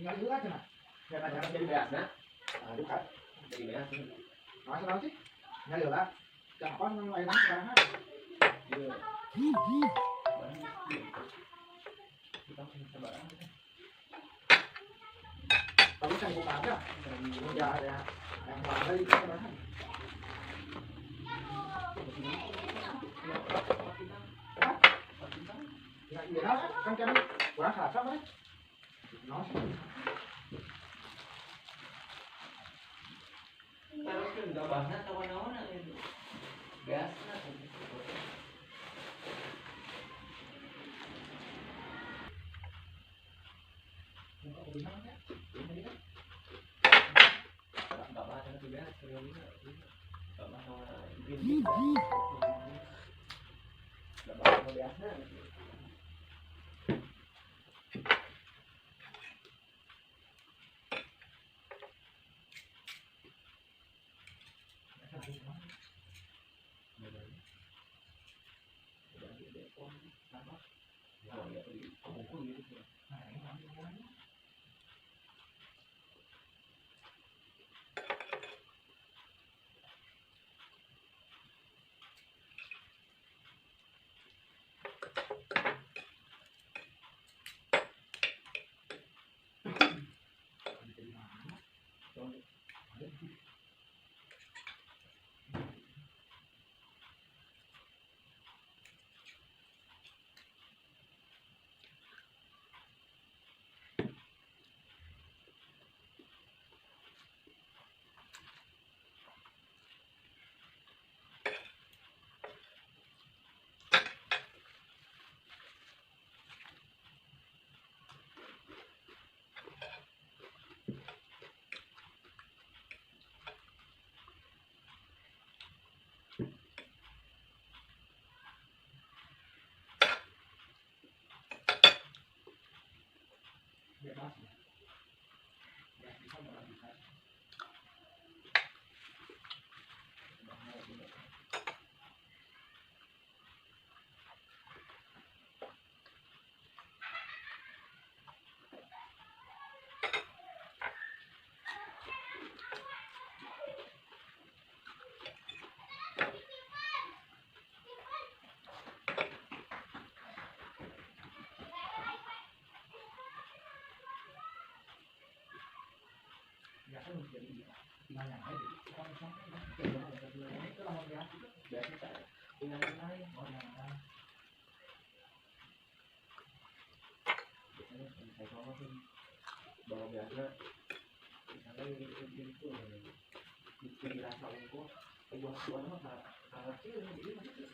tinggal dulu aja nah. Biar aja jadi beas nah. dekat. Jadi beas. Masalah sih. Nyari lah. Gampang nang lain sekarang. Iya. Tapi kan buka aja. Ya ada yang mana itu sekarang. Ya iya kan kami kurang kerasa kan. Terus kan gabahna kawan-kawan itu. Beasna. Ya kan jadi tinggal yang lain. Kalau misalnya itu lah biasa biasa tinggal yang lain orang yang lain. Biasanya saya kalau tuh bawa biasa misalnya itu dirasa unggul buat mah kalau kecil jadi masih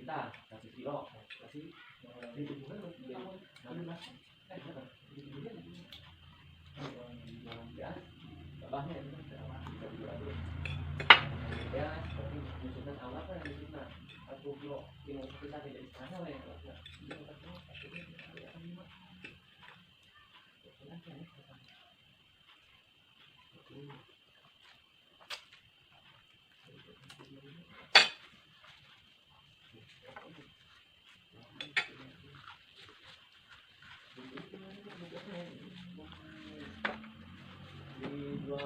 kita kasih kilo kasih di tubuhnya jadi mas babahnya itu ya seperti musuhnya awal kan di sana 40 kilo kita tidak sana lah ya di dua